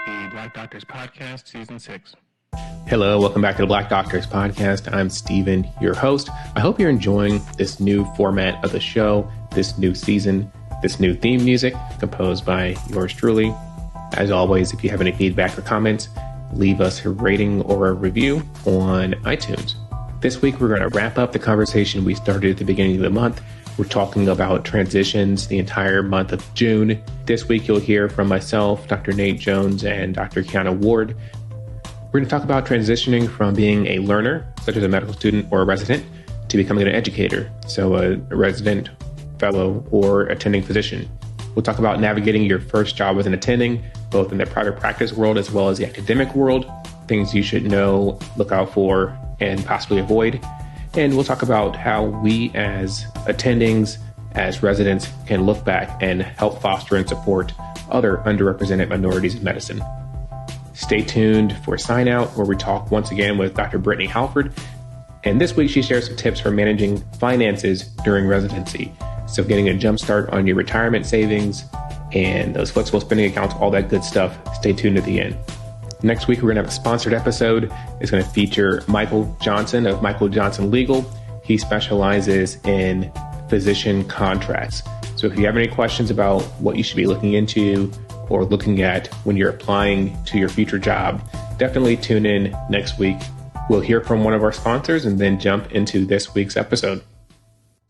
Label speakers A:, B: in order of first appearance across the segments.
A: the Black Doctors Podcast, Season 6.
B: Hello, welcome back to the Black Doctors Podcast. I'm Steven, your host. I hope you're enjoying this new format of the show, this new season, this new theme music composed by yours truly. As always, if you have any feedback or comments, leave us a rating or a review on iTunes. This week, we're going to wrap up the conversation we started at the beginning of the month. We're talking about transitions the entire month of June. This week, you'll hear from myself, Dr. Nate Jones, and Dr. Kiana Ward. We're going to talk about transitioning from being a learner, such as a medical student or a resident, to becoming an educator, so a resident, fellow, or attending physician. We'll talk about navigating your first job as an attending, both in the private practice world as well as the academic world, things you should know, look out for, and possibly avoid. And we'll talk about how we as attendings, as residents, can look back and help foster and support other underrepresented minorities in medicine. Stay tuned for Sign Out, where we talk once again with Dr. Brittany Halford. And this week, she shares some tips for managing finances during residency. So getting a jump start on your retirement savings and those flexible spending accounts, all that good stuff. Stay tuned at the end. Next week, we're going to have a sponsored episode. It's going to feature Michael Johnson of Michael Johnson Legal. He specializes in physician contracts. So if you have any questions about what you should be looking into or looking at when you're applying to your future job, definitely tune in next week. We'll hear from one of our sponsors and then jump into this week's episode.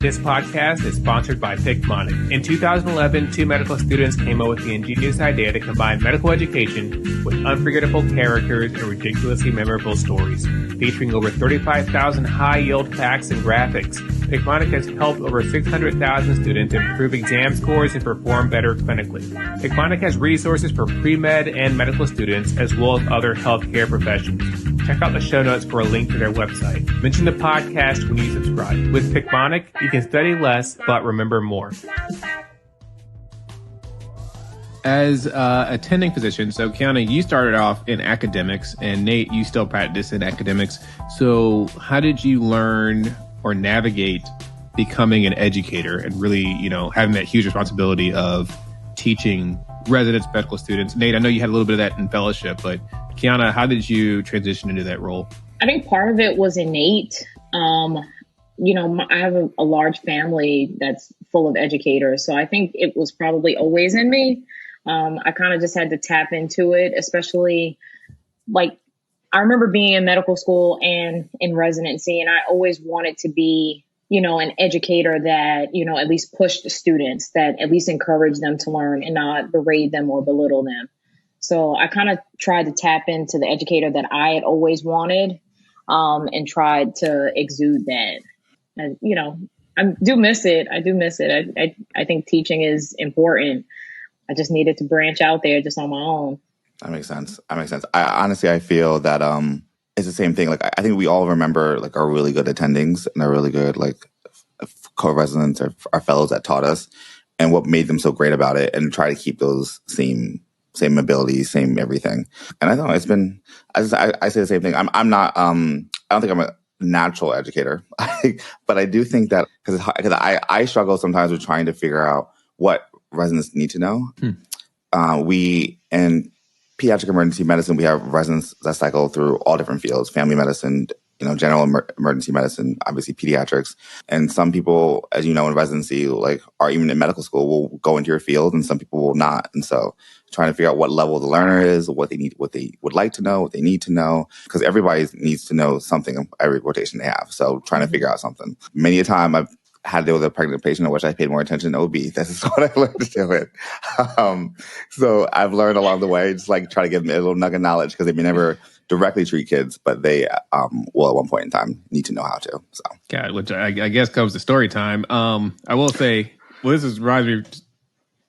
B: This podcast is sponsored by Picmonic. In 2011, two medical students came up with the ingenious idea to combine medical education with unforgettable characters and ridiculously memorable stories. Featuring over 35,000 high-yield facts and graphics, Picmonic has helped over 600,000 students improve exam scores and perform better clinically. Picmonic has resources for pre-med and medical students, as well as other healthcare professions. Check out the show notes for a link to their website. Mention the podcast when you subscribe. With Picmonic, you can study less, but remember more. As attending physician, so Kiana, you started off in academics, and Nate, you still practice in academics. So how did you learn or navigate becoming an educator and really, having that huge responsibility of teaching residents, medical students? Nate, I know you had a little bit of that in fellowship, but Kiana, how did you transition into that role?
C: I think part of it was innate. I have a large family that's full of educators, so I think it was probably always in me. I kind of just had to tap into it, especially I remember being in medical school and in residency, and I always wanted to be, an educator that, at least pushed students, that at least encouraged them to learn and not berate them or belittle them. So I kind of tried to tap into the educator that I had always wanted, and tried to exude that. And, I do miss it. I think teaching is important. I just needed to branch out there just on my own.
D: That makes sense. I feel that it's the same thing. I think we all remember our really good attendings and our really good co-residents or our fellows that taught us and what made them so great about it, and try to keep those same abilities, same everything. And I know it's been, I say the same thing. I'm not, I don't think I'm a natural educator, but I do think that because I struggle sometimes with trying to figure out what residents need to know. We, in pediatric emergency medicine, we have residents that cycle through all different fields: family medicine, general emergency medicine, obviously pediatrics. And some people, as you know, in residency, or even in medical school, will go into your field, and some people will not. And so trying to figure out what level the learner is, what they need, what they would like to know, what they need to know, because everybody needs to know something every rotation they have. So trying to figure out something. Many a time I've had to deal with a pregnant patient, in which I paid more attention to OB. This is what I learned to deal with. So I've learned along the way, just try to give them a little nugget of knowledge, because they may never directly treat kids, but they will at one point in time need to know how to. So,
B: God, which I guess comes to story time. I will say, reminds me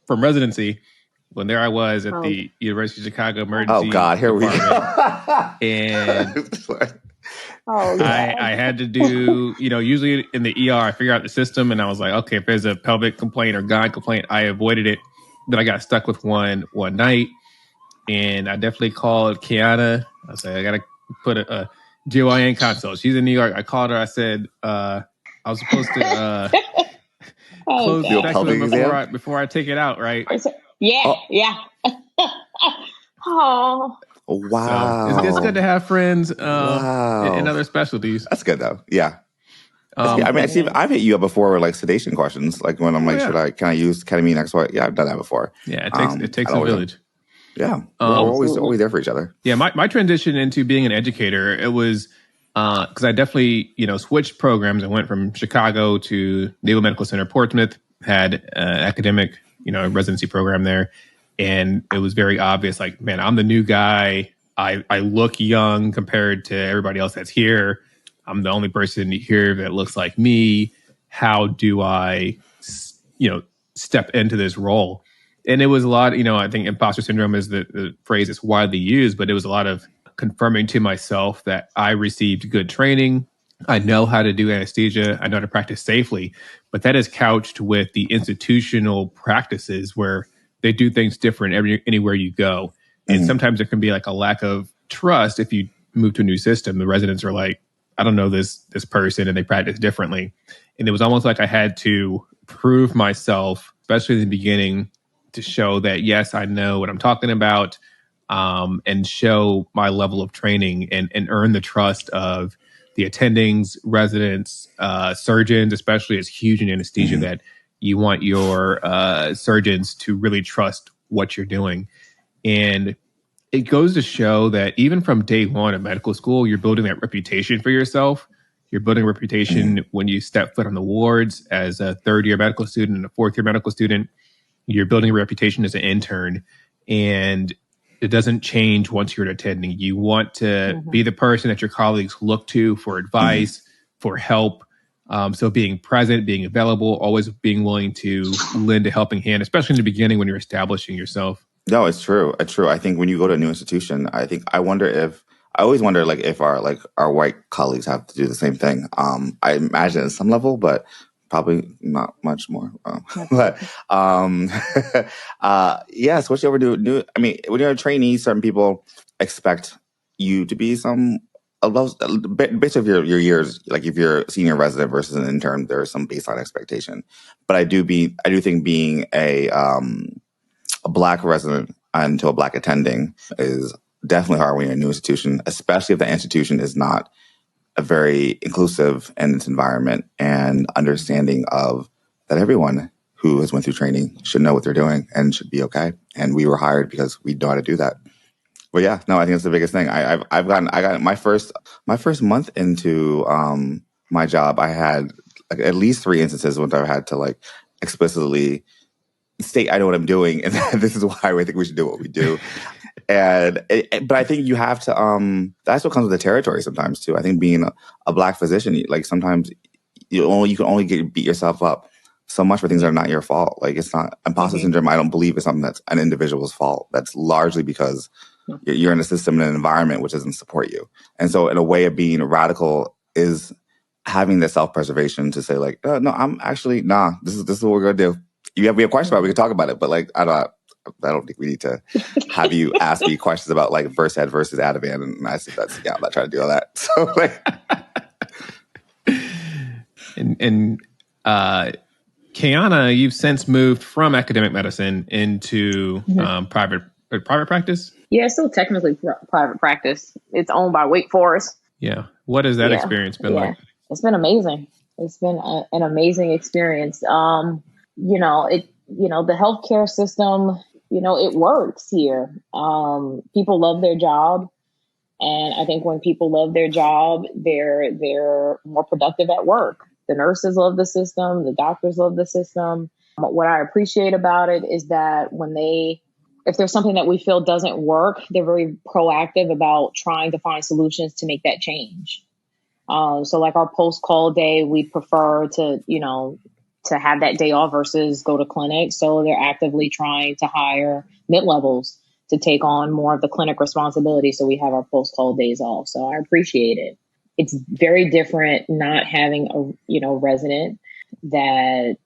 B: from residency, when there I was at the University of Chicago Emergency.
D: Oh God, here we go.
B: And I had to do, usually in the ER, I figure out the system, and I was like, okay, if there's a pelvic complaint or gyne complaint, I avoided it. Then I got stuck with one night, and I definitely called Kiana. I said, I got to put a GYN consult. She's in New York. I called her. I said, I was supposed to close the specimen before I take it out, right?
C: Yeah. Oh,
B: So it's good to have friends in
D: Wow.
B: other specialties.
D: That's good though. Yeah. I mean,
C: yeah.
D: I've hit you up before with like sedation questions. Like when I'm like,
B: Yeah.
D: can I use ketamine X, Y? Yeah, I've done that before.
B: Yeah, it takes
D: I
B: a
D: always,
B: village.
D: yeah. We're always there for each other.
B: Yeah, my transition into being an educator, it was because I definitely, switched programs. I went from Chicago to Naval Medical Center Portsmouth, had an academic, residency program there. And it was very obvious, like, man, I'm the new guy. I look young compared to everybody else that's here. I'm the only person here that looks like me. How do I, step into this role? And it was a lot, I think imposter syndrome is the phrase that's widely used, but it was a lot of confirming to myself that I received good training. I know how to do anesthesia. I know how to practice safely, but that is couched with the institutional practices where they do things different anywhere you go. And sometimes there can be like a lack of trust if you move to a new system. The residents are like, I don't know this person, and they practice differently. And it was almost like I had to prove myself, especially in the beginning, to show that, yes, I know what I'm talking about, and show my level of training and earn the trust of the attendings, residents, surgeons, especially. It's huge in anesthesia that you want your surgeons to really trust what you're doing. And it goes to show that even from day one of medical school, you're building that reputation for yourself. You're building a reputation when you step foot on the wards as a third-year medical student and a fourth-year medical student. You're building a reputation as an intern, and it doesn't change once you're attending. You want to be the person that your colleagues look to for advice, for help. So being present, being available, always being willing to lend a helping hand, especially in the beginning when you're establishing yourself.
D: No, it's true. It's true. I think when you go to a new institution, I always wonder like if our white colleagues have to do the same thing. I imagine at some level, but probably not much more. But yeah, switch over to new. I mean, when you're a trainee, certain people expect you to be bits of your years. Like if you're a senior resident versus an intern, there's some baseline expectation. But I do think being a Black resident into a Black attending is definitely hard when you're in a new institution, especially if the institution is not a very inclusive in its environment and understanding of that everyone who has went through training should know what they're doing and should be okay. And we were hired because we know how to do that. But yeah, no, I think it's the biggest thing. I got my first month into my job. I had like at least 3 instances when I had to like explicitly state I know what I'm doing, and this is why I think we should do what we do. But I think you have to. That's what comes with the territory sometimes too. I think being a Black physician, like sometimes you can only beat yourself up so much for things that are not your fault. Like it's not imposter syndrome. I don't believe is something that's an individual's fault. That's largely because you're in a system and an environment which doesn't support you. And so, in a way of being radical is having the self-preservation to say like, no, I'm actually This is what we're gonna do. We have questions about it, we can talk about it, but like I don't think we need to have you ask me questions about like Versed versus Ativan, and I think I'm not trying to do all that. So like,
B: and Kiana, you've since moved from academic medicine into private practice.
C: Yeah, it's still technically private practice. It's owned by Wake Forest.
B: Yeah, what has that experience been like?
C: It's been amazing. It's been an amazing experience. The healthcare system, it works here. People love their job. And I think when people love their job, they're more productive at work. The nurses love the system. The doctors love the system. But what I appreciate about it is that if there's something that we feel doesn't work, they're very proactive about trying to find solutions to make that change. So like our post-call day, we prefer to have that day off versus go to clinic. So they're actively trying to hire mid-levels to take on more of the clinic responsibility. So we have our post-call days off. So I appreciate it. It's very different not having a, resident that,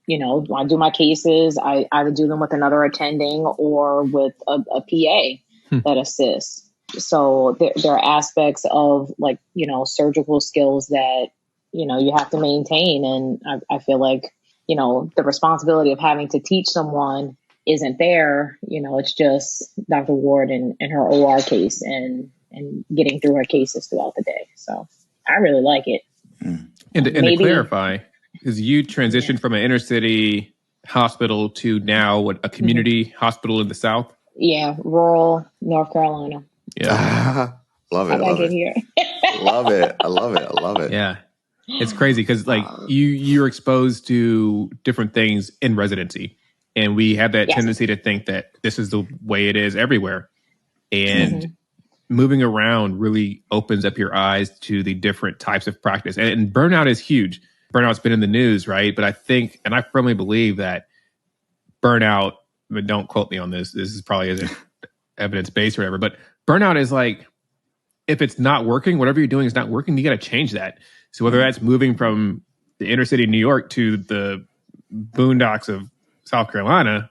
C: I do my cases. I either do them with another attending or with a PA that assists. So there are aspects of like, surgical skills that, you have to maintain. And I feel like, the responsibility of having to teach someone, isn't there, it's just Dr. Ward and her OR case and getting through her cases throughout the day. So I really like it.
B: And to clarify, because you transitioned from an inner city hospital to now a community hospital in the South?
C: Yeah, rural North Carolina.
D: Yeah. Love it.
C: I like it here.
D: Love it. I love it.
B: Yeah. It's crazy because you're exposed to different things in residency. And we have that tendency to think that this is the way it is everywhere. And moving around really opens up your eyes to the different types of practice. And burnout is huge. Burnout's been in the news, right? But I think, and I firmly believe that burnout, but don't quote me on this. This is probably isn't evidence-based or whatever. But burnout is like, if it's not working, whatever you're doing is not working, you got to change that. So whether that's moving from the inner city of New York to the boondocks of South Carolina.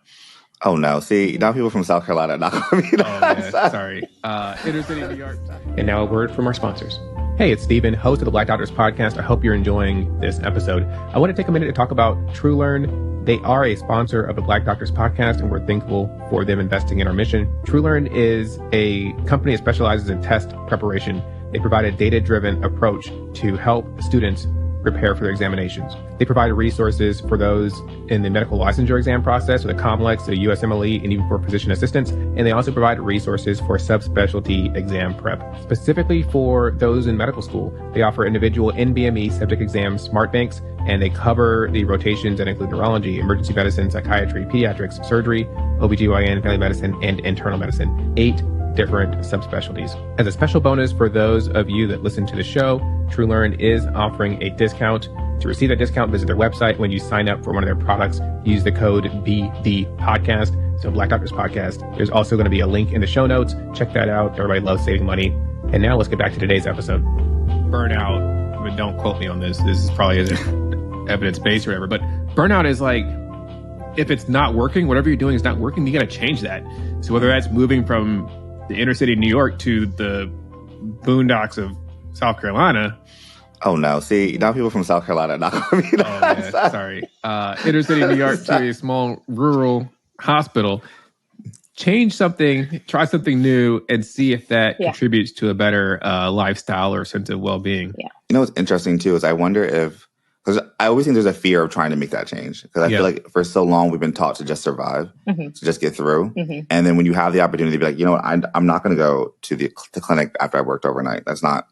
D: Oh no! See, now people from South Carolina are not going to be.
B: Sorry, inner city of New York. And now a word from our sponsors. Hey, it's Steven, host of the Black Doctors Podcast. I hope you're enjoying this episode. I want to take a minute to talk about TrueLearn. They are a sponsor of the Black Doctors Podcast, and we're thankful for them investing in our mission. TrueLearn is a company that specializes in test preparation. They provide a data-driven approach to help students prepare for their examinations. They provide resources for those in the medical licensure exam process, or the COMLEX, the USMLE, and even for physician assistants. And they also provide resources for subspecialty exam prep. Specifically for those in medical school, they offer individual NBME subject exam smart banks, and they cover the rotations that include neurology, emergency medicine, psychiatry, pediatrics, surgery, OBGYN, family medicine, and internal medicine. 8 different subspecialties. As a special bonus for those of you that listen to the show, TrueLearn is offering a discount. To receive that discount, visit their website. When you sign up for one of their products, use the code BDPodcast. So Black Doctors Podcast. There's also going to be a link in the show notes. Check that out. Everybody loves saving money. And now let's get back to today's episode. Burnout, but don't quote me on this. This is probably isn't evidence-based or whatever, but burnout is like, if it's not working, whatever you're doing is not working, you got to change that. So whether that's moving from the inner city of New York to the boondocks of South Carolina.
D: Oh no! See, now people from South Carolina are not going to be.
B: Sorry, inner city of New York to a small rural hospital. Change something, try something new, and see if that contributes to a better lifestyle or sense of well-being.
C: Yeah.
D: You know what's interesting too is I wonder if, because I always think there's a fear of trying to make that change. Because I feel like for so long we've been taught to just survive, to just get through. And then when you have the opportunity to be like, you know what, I'm not going to go to the clinic after I worked overnight. That's not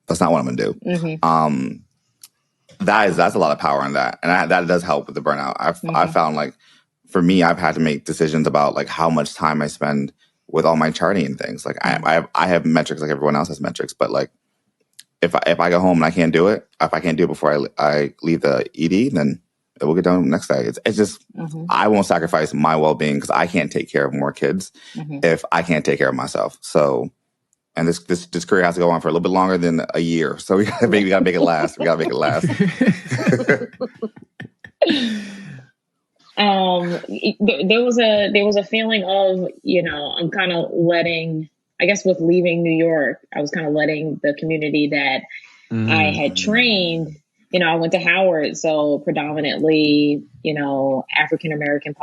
D: what I'm going to do. That's a lot of power in that. And that does help with the burnout. I've found like, for me, I've had to make decisions about like how much time I spend with all my charting and things. Like I have metrics like everyone else has metrics, but like, if I go home and I can't do it, if I can't do it before I leave the ED, then it will get done next day. It's just, I won't sacrifice my well-being because I can't take care of more kids if I can't take care of myself. So, and this career has to go on for a little bit longer than a year. So we gotta make it last. We gotta make it last.
C: There was a feeling of, I'm kind of letting, I guess with leaving New York, I was kind of letting the community that I had trained, I went to Howard, so predominantly, African-American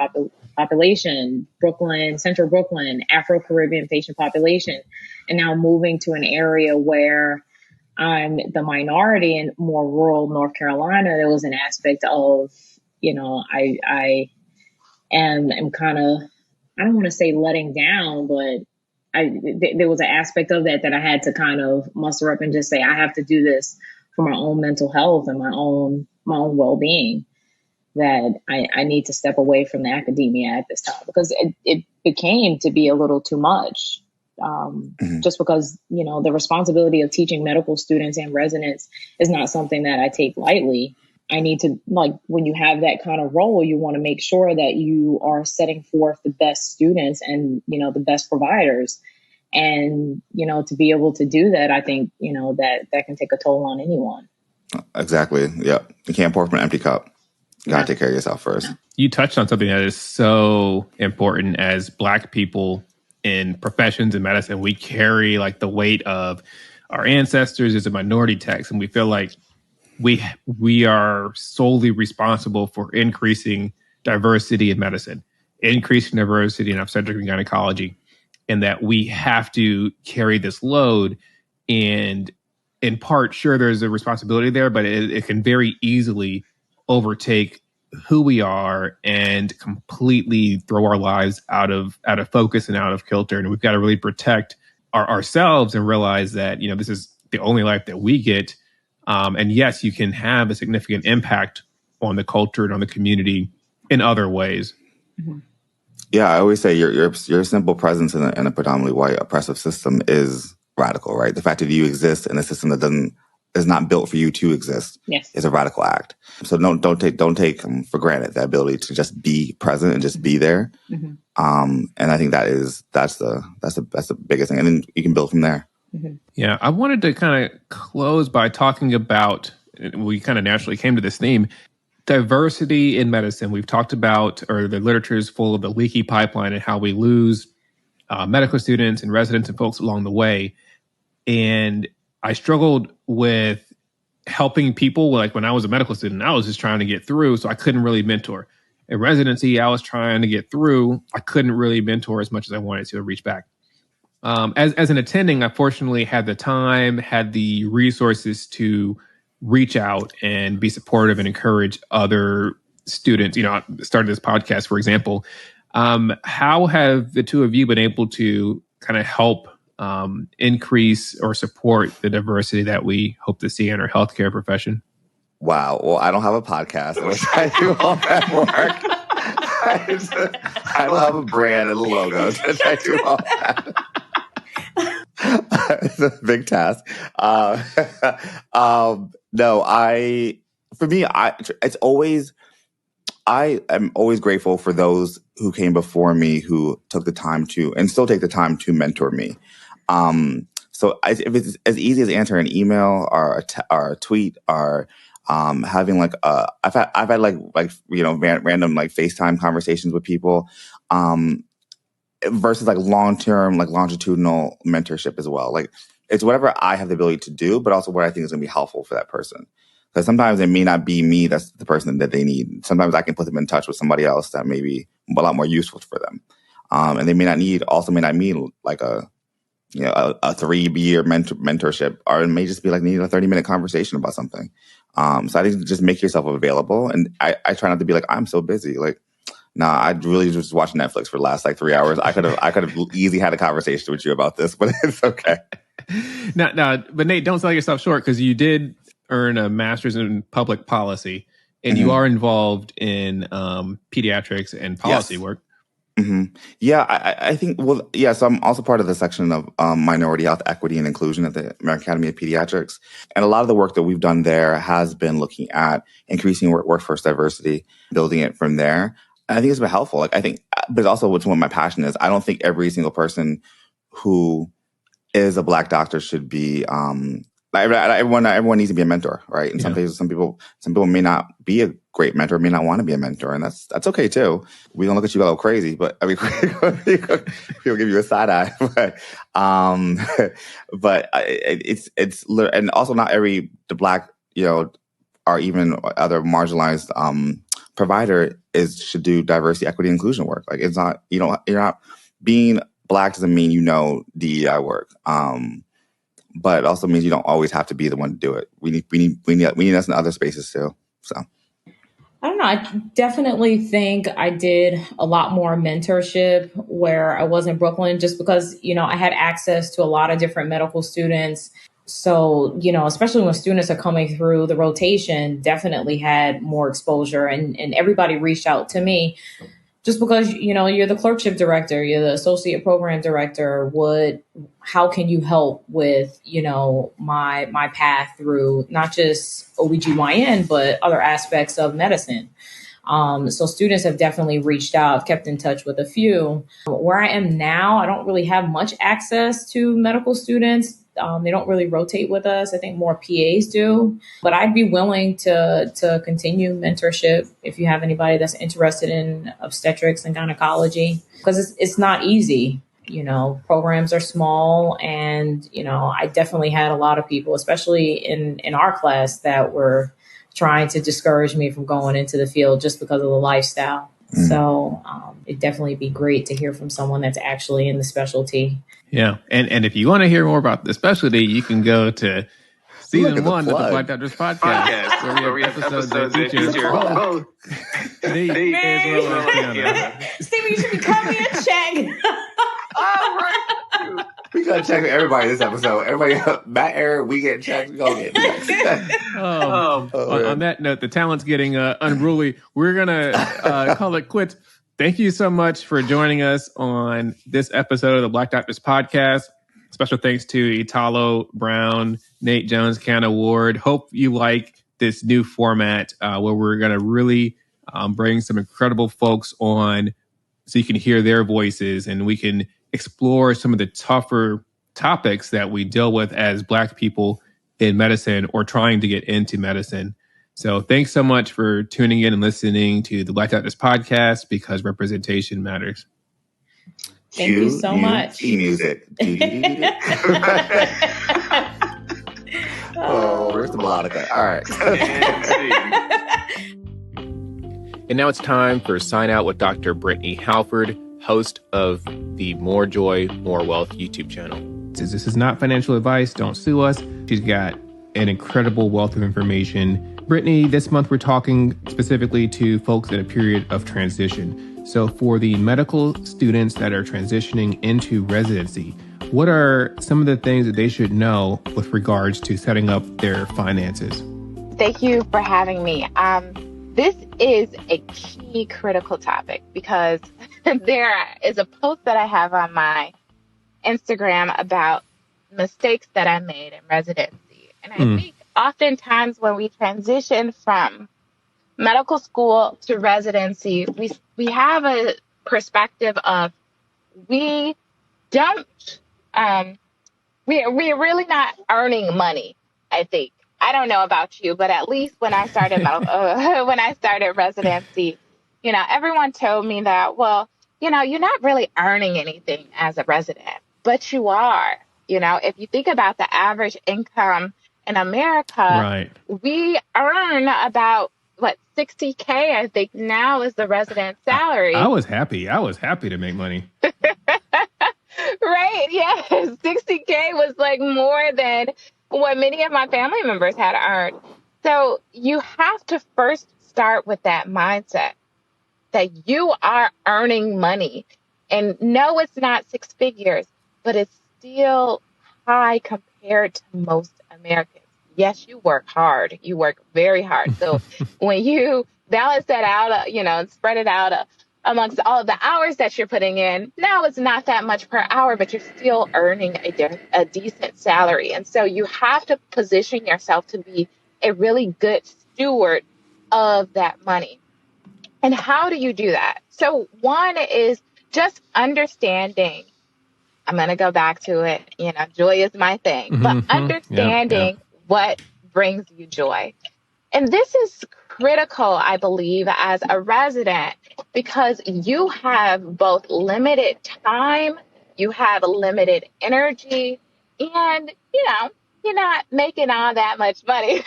C: population, Brooklyn, Central Brooklyn, Afro-Caribbean patient population, and now moving to an area where I'm the minority in more rural North Carolina. There was an aspect of, I am kind of, I don't want to say letting down, but there was an aspect of that I had to kind of muster up and just say, I have to do this for my own mental health and my own well-being, that I need to step away from the academia at this time, because it became to be a little too much. Just because, the responsibility of teaching medical students and residents is not something that I take lightly. I need to, like, when you have that kind of role, you want to make sure that you are setting forth the best students and, the best providers. And, to be able to do that, I think, that can take a toll on anyone.
D: Exactly. Yeah. You can't pour from an empty cup. You got to take care of yourself first.
B: You touched on something that is so important as Black people in professions in medicine. We carry like the weight of our ancestors as a minority text, and we feel like we are solely responsible for increasing diversity in medicine. increasing diversity in obstetrics and gynecology, and that we have to carry this load. And in part, sure, there's a responsibility there, but it can very easily overtake who we are and completely throw our lives out of focus and out of kilter. And we've got to really protect ourselves and realize that, this is the only life that we get. And yes, you can have a significant impact on the culture and on the community in other ways.
C: Mm-hmm.
D: Yeah, I always say your simple presence in a predominantly white oppressive system is radical, right? The fact that you exist in a system that is not built for you to exist,
C: yes,
D: is a radical act. So don't take for granted the ability to just be present and just be there.
C: Mm-hmm.
D: And I think that's the biggest thing, and then you can build from there.
C: Mm-hmm.
B: Yeah, I wanted to kind of close by talking about, we kind of naturally came to this theme, diversity in medicine. We've talked about, or the literature is full of the leaky pipeline and how we lose medical students and residents and folks along the way. And I struggled with helping people. Like when I was a medical student, I was just trying to get through, so I couldn't really mentor. In residency, I was trying to get through. I couldn't really mentor as much as I wanted to reach back. As an attending, I fortunately had the time, had the resources to reach out and be supportive and encourage other students. I started this podcast, for example. How have the two of you been able to kind of help increase or support the diversity that we hope to see in our healthcare profession?
D: Wow. Well, I don't have a podcast. I wish I do all that work. I don't have a brand and a logo. I do all that. It's a big task. I am always grateful for those who came before me, who took the time to, and still take the time to mentor me. So if it's as easy as answering an email or a tweet, or having I've had random FaceTime conversations with people, versus long-term, longitudinal mentorship as well. It's whatever I have the ability to do, but also what I think is going to be helpful for that person. Because sometimes it may not be me that's the person that they need. Sometimes I can put them in touch with somebody else that may be a lot more useful for them. And they may not need a 3-year mentorship, or it may just be needing a 30-minute conversation about something. So I think just make yourself available. And I try not to be I'm so busy. Nah, I really just watched Netflix for the last 3 hours. I could have easily had a conversation with you about this, but it's okay.
B: But Nate, don't sell yourself short, because you did earn a master's in public policy, and you are involved in pediatrics and policy work.
D: Mm-hmm. Yeah, I think, so I'm also part of the section of minority health, equity, and inclusion at the American Academy of Pediatrics. And a lot of the work that we've done there has been looking at increasing workforce diversity, building it from there. And I think it's been helpful. I think, but also what my passion is, I don't think every single person who is a Black doctor should be, everyone needs to be a mentor, right? And some people may not be a great mentor, may not want to be a mentor, and that's okay too. We don't look at you a little crazy, but I mean, people give you a side eye. But it's and also not the Black, or even other marginalized provider should do diversity, equity, inclusion work. It's not, you're not being Black doesn't mean DEI work. But it also means you don't always have to be the one to do it. We need us in other spaces too. So
E: I don't know. I definitely think I did a lot more mentorship where I was in Brooklyn, just because, I had access to a lot of different medical students. So, especially when students are coming through the rotation, definitely had more exposure, and everybody reached out to me. Just because, you're the clerkship director, you're the associate program director, how can you help with, my path through not just OBGYN, but other aspects of medicine? So students have definitely reached out, kept in touch with a few. Where I am now, I don't really have much access to medical students. They don't really rotate with us. I think more PAs do. But I'd be willing to continue mentorship if you have anybody that's interested in obstetrics and gynecology, because it's not easy. Programs are small, and, I definitely had a lot of people, especially in our class, that were trying to discourage me from going into the field just because of the lifestyle. So it'd definitely be great to hear from someone that's actually in the specialty.
B: Yeah. And if you want to hear more about the specialty, you can go to season 1 of the Black Doctors podcast, where we have episodes that feature both Nate as well as Tiana.
E: Stevie, you should be coming a check.
D: All right. We gotta check everybody this episode. Everybody, Matt, Eric, we get checked. We go get checked.
B: On that note, the talent's getting unruly. We're gonna call it quits. Thank you so much for joining us on this episode of the Black Doctors podcast. Special thanks to Italo Brown, Nate Jones, Kiana Ward. Hope you like this new format where we're going to really bring some incredible folks on so you can hear their voices and we can explore some of the tougher topics that we deal with as Black people in medicine or trying to get into medicine. So thanks so much for tuning in and listening to the Black Doctors podcast, because representation matters.
E: Thank you so much.
D: Music. Oh, where's the melodica? All right.
B: And now it's time for Sign Out with Dr. Brittany Halford, host of the More Joy, More Wealth YouTube channel. This is not financial advice. Don't sue us. She's got an incredible wealth of information. Brittany, this month we're talking specifically to folks at a period of transition. So for the medical students that are transitioning into residency, what are some of the things that they should know with regards to setting up their finances?
F: Thank you for having me. This is a key critical topic because there is a post that I have on my Instagram about mistakes that I made in residency. And I think oftentimes when we transition from medical school to residency, we have a perspective of we're really not earning money, I think. I don't know about you, but at least when I started when I started residency, everyone told me that, well, you're not really earning anything as a resident, but you are. If you think about the average income in America,
B: right,
F: we earn about $60K, I think now is the resident salary.
B: I was happy to make money.
F: Right. Yes. 60K was more than what many of my family members had earned. So you have to first start with that mindset that you are earning money. And no, it's not six figures, but it's still high compared to most Americans. Yes, you work hard. You work very hard. So when you balance that out, and spread it out amongst all of the hours that you're putting in, now it's not that much per hour, but you're still earning a decent salary. And so you have to position yourself to be a really good steward of that money. And how do you do that? So one is just understanding. I'm going to go back to it. Joy is my thing, but understanding what brings you joy. And this is critical, I believe, as a resident, because you have both limited time, you have limited energy, and, you're not making all that much money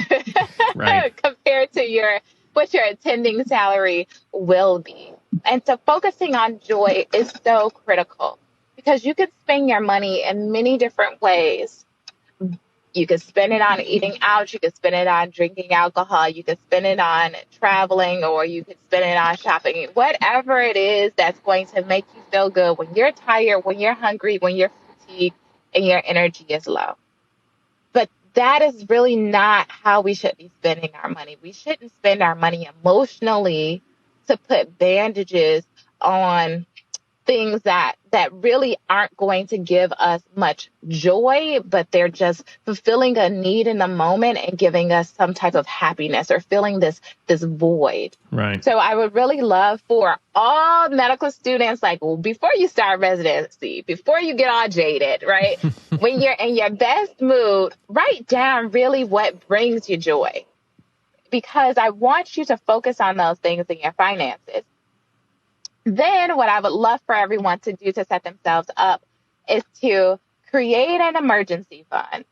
B: right,
F: compared to what your attending salary will be. And so focusing on joy is so critical because you could spend your money in many different ways. You could spend it on eating out. You could spend it on drinking alcohol. You could spend it on traveling, or you could spend it on shopping. Whatever it is that's going to make you feel good when you're tired, when you're hungry, when you're fatigued, and your energy is low. But that is really not how we should be spending our money. We shouldn't spend our money emotionally to put bandages on things that really aren't going to give us much joy, but they're just fulfilling a need in the moment and giving us some type of happiness or filling this void.
B: right.
F: So I would really love for all medical students, before you start residency, before you get all jaded, right? When you're in your best mood, write down really what brings you joy, because I want you to focus on those things in your finances. Then what I would love for everyone to do to set themselves up is to create an emergency fund,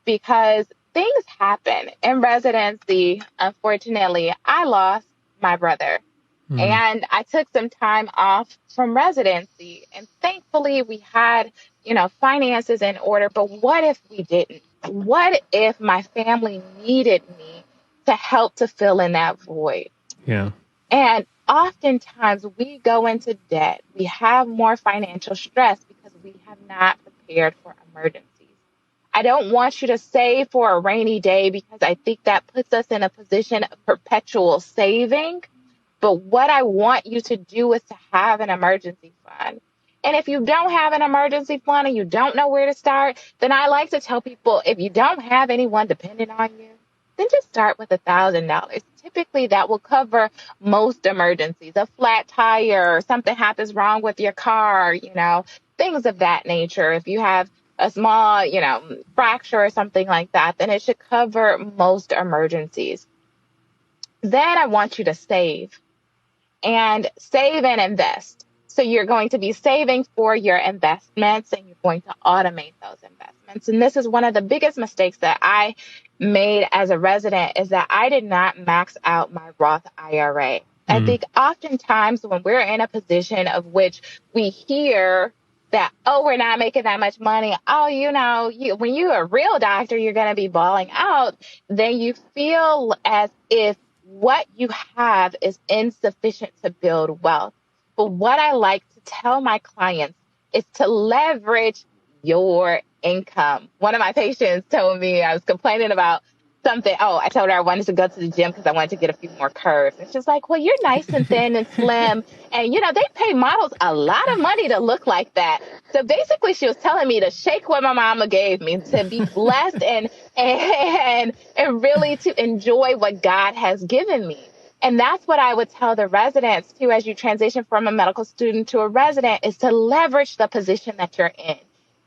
F: because things happen in residency. Unfortunately, I lost my brother And I took some time off from residency, and thankfully we had, finances in order. But what if we didn't? What if my family needed me to help to fill in that void?
B: Yeah.
F: And oftentimes we go into debt. We have more financial stress because we have not prepared for emergencies. I don't want you to save for a rainy day because I think that puts us in a position of perpetual saving. But what I want you to do is to have an emergency fund. And if you don't have an emergency fund and you don't know where to start, then I like to tell people, if you don't have anyone dependent on you, then just start with $1,000. Typically, that will cover most emergencies. A flat tire, or something happens wrong with your car, things of that nature. If you have a small, fracture or something like that, then it should cover most emergencies. Then I want you to save and invest. So you're going to be saving for your investments, and you're going to automate those investments. And this is one of the biggest mistakes that I made as a resident, is that I did not max out my Roth IRA. I think oftentimes when we're in a position of which we hear that, oh, we're not making that much money. Oh, when you're a real doctor, you're going to be balling out. Then you feel as if what you have is insufficient to build wealth. But what I like to tell my clients is to leverage your income. One of my patients told me, I was complaining about something. Oh, I told her I wanted to go to the gym because I wanted to get a few more curves. And she's like, well, you're nice and thin and slim. And, they pay models a lot of money to look like that. So basically she was telling me to shake what my mama gave me, to be blessed and really to enjoy what God has given me. And that's what I would tell the residents too, as you transition from a medical student to a resident, is to leverage the position that you're in.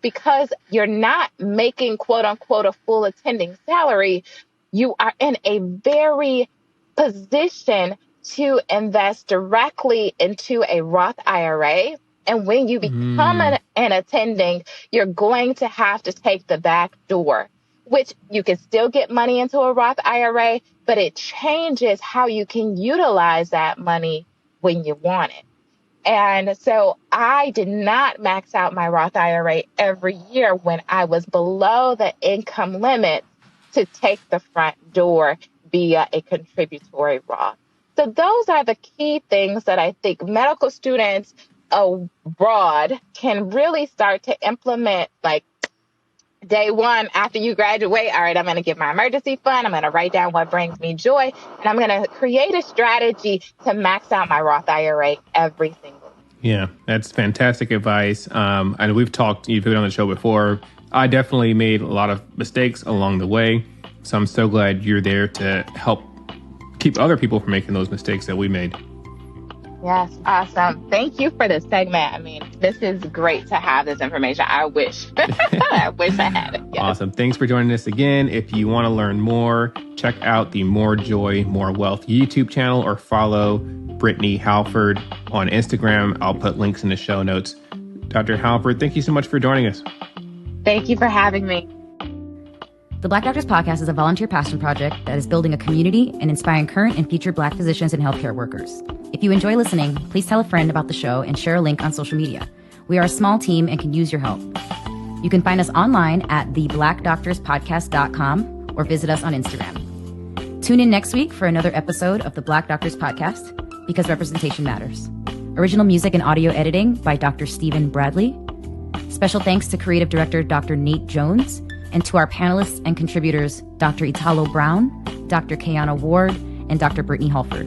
F: Because you're not making, quote unquote, a full attending salary, you are in a very position to invest directly into a Roth IRA. And when you become an attending, you're going to have to take the back door, which you can still get money into a Roth IRA, but it changes how you can utilize that money when you want it. And so I did not max out my Roth IRA every year when I was below the income limit to take the front door via a contributory Roth. So those are the key things that I think medical students abroad can really start to implement, like day one after you graduate. All right, I'm going to get my emergency fund. I'm going to write down what brings me joy. And I'm going to create a strategy to max out my Roth IRA every single year.
B: Yeah, that's fantastic advice. And you've been on the show before. I definitely made a lot of mistakes along the way. So I'm so glad you're there to help keep other people from making those mistakes that we made.
F: Yes, awesome. Thank you for this segment. I mean, this is great to have this information. I wish I had it. Yes.
B: Awesome. Thanks for joining us again. If you want to learn more, check out the More Joy, More Wealth YouTube channel, or follow Brittany Halford on Instagram. I'll put links in the show notes. Dr. Halford, thank you so much for joining us.
F: Thank you for having me.
G: The Black Doctors Podcast is a volunteer passion project that is building a community and inspiring current and future Black physicians and healthcare workers. If you enjoy listening, please tell a friend about the show and share a link on social media. We are a small team and can use your help. You can find us online at theblackdoctorspodcast.com or visit us on Instagram. Tune in next week for another episode of the Black Doctors Podcast, because representation matters. Original music and audio editing by Dr. Stephen Bradley. Special thanks to Creative Director Dr. Nate Jones, and to our panelists and contributors, Dr. Italo Brown, Dr. Kayana Ward, and Dr. Brittany Halford.